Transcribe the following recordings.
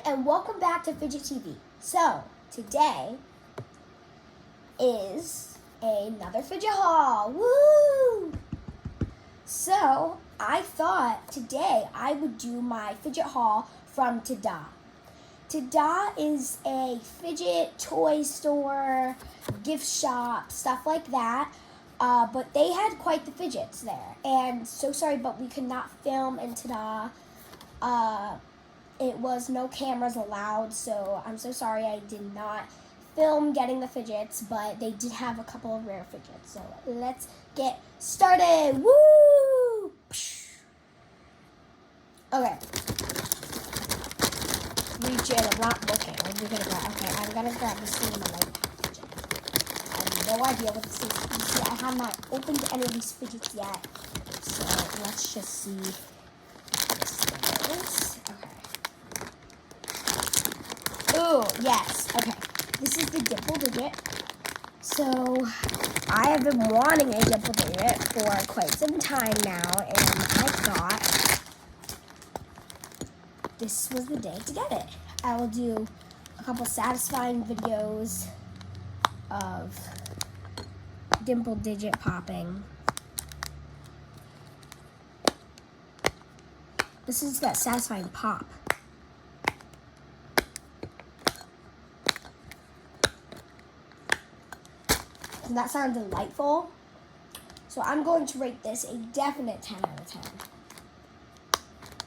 and welcome back to Fidget TV. So, today is another Fidget haul. Woo! So, I thought today I would do my Fidget haul from Tada. Tada is a fidget toy store, gift shop, stuff like that. But they had quite the fidgets there. And so sorry, but we could not film in Tada. It was no cameras allowed, so I'm so sorry I did not film getting the fidgets, but they did have a couple of rare fidgets. So let's get started. Woo! Okay. Reach in, I'm not looking. I'm gonna grab this thing in my right fidget. I have no idea what this is. You see, I have not opened any of these fidgets yet. So let's just see what this thing is. Okay. Oh, yes. Okay. This is the dimple digit. So, I have been wanting a dimple digit for quite some time now, and I thought this was the day to get it. I will do a couple satisfying videos of dimple digit popping. This is that satisfying pop. Doesn't that sound delightful? So I'm going to rate this a definite 10 out of 10.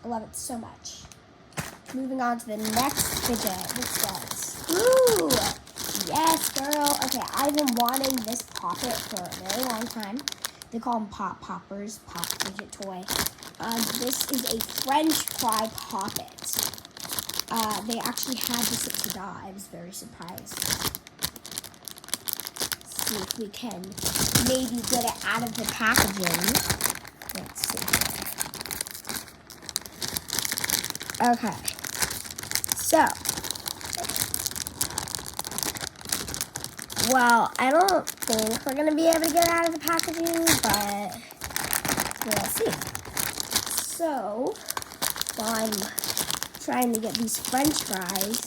I love it so much. Moving on to the next fidget. What's this? Ooh! Yes, girl. Okay, I've been wanting this poppet for a very long time. They call them pop poppers, pop fidget toy. This is a French fry poppet. They actually had this at Tada. I was very surprised. See if we can maybe get it out of the packaging. Let's see here. Okay. So, well, I don't think we're going to be able to get it out of the packaging, but we'll see. So, while I'm trying to get these French fries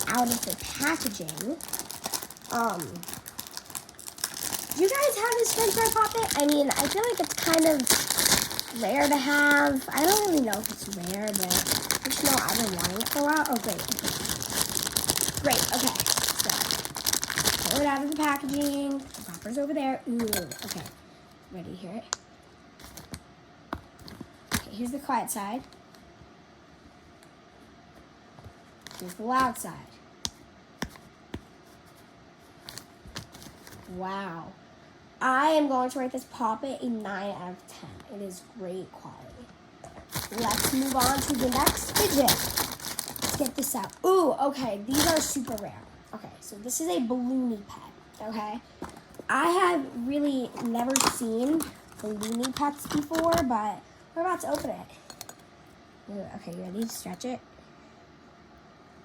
out of the packaging, do you guys have this French fry poppet? I mean, I feel like it's kind of rare to have. I don't really know if it's rare, but I just know I've been wanting it for a while. Oh, great. Great, okay. So, pull it out of the packaging. The popper's over there. Ooh, okay. Ready to hear it? Okay, here's the quiet side. Here's the loud side. Wow. I am going to rate this poppet a 9 out of 10. It is great quality. Let's move on to the next fidget. Let's get this out. Ooh, okay. These are super rare. Okay, so this is a balloony pet, okay? I have really never seen balloony pets before, but we're about to open it. Ooh, okay, you ready to stretch it?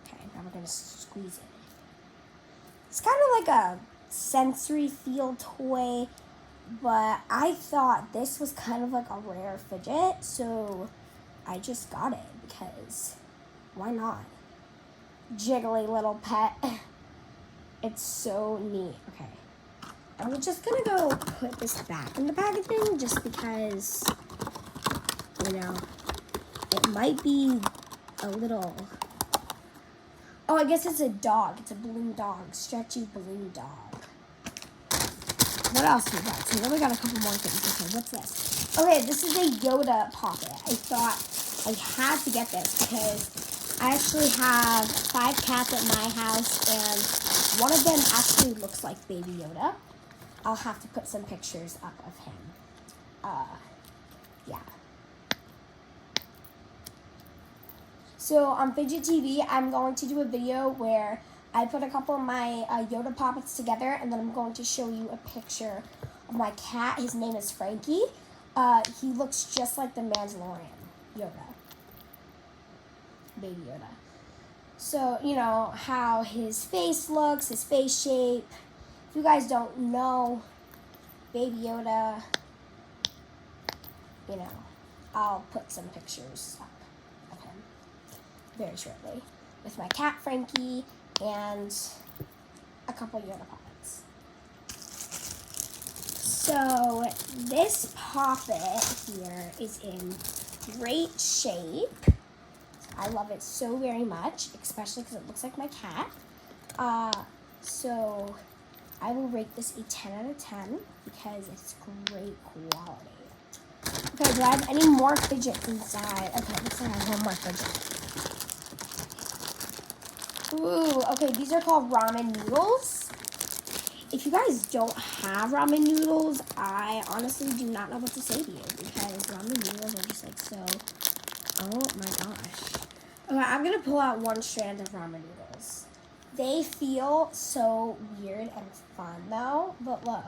Okay, now we're going to squeeze it. It's kind of like a sensory feel toy, but I thought this was kind of like a rare fidget, so I just got it because why not? Jiggly little pet. It's so neat. Okay, I'm just gonna go put this back in the packaging just because, you know, it might be a little. Oh, I guess it's a dog. It's a balloon dog. Stretchy balloon dog. What else do we got? So then we got a couple more things. Okay, what's this? Okay, this is a Yoda poppet. I thought I had to get this because I actually have 5 cats at my house, and one of them actually looks like Baby Yoda. I'll have to put some pictures up of him. Yeah. So on Fidget TV, I'm going to do a video where I put a couple of my Yoda poppets together, and then I'm going to show you a picture of my cat. His name is Frankie. He looks just like the Mandalorian, Yoda. Baby Yoda. So, you know, how his face looks, his face shape. If you guys don't know Baby Yoda, you know, I'll put some pictures up of him. very shortly with my cat Frankie and a couple Yoda puppets. So this poppet here is in great shape. I love it so very much, especially because it looks like my cat. So I will rate this a 10 out of 10 because it's great quality. Okay, do I have any more fidgets inside? Okay, looks like I have one more fidget. Ooh, okay, these are called ramen noodles. If you guys don't have ramen noodles, I honestly do not know what to say to you because ramen noodles are just like so, oh my gosh. Okay, I'm gonna pull out one strand of ramen noodles. They feel so weird and fun though, but look.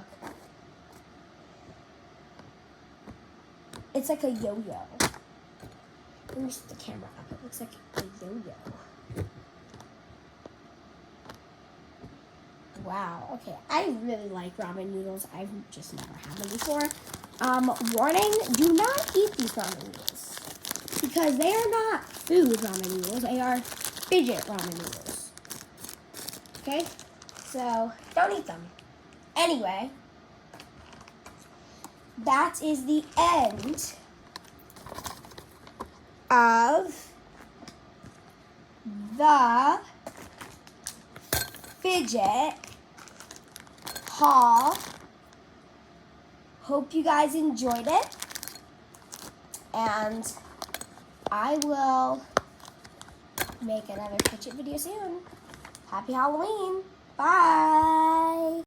It's like a yo-yo. Let me set the camera up. It looks like a yo-yo. Wow, okay. I really like ramen noodles. I've just never had them before. Warning, do not eat these ramen noodles. Because they are not food ramen noodles. They are fidget ramen noodles. Okay? So, don't eat them. Anyway, that is the end of the fidget haul. Hope you guys enjoyed it. And I will make another fidget video soon. Happy Halloween. Bye.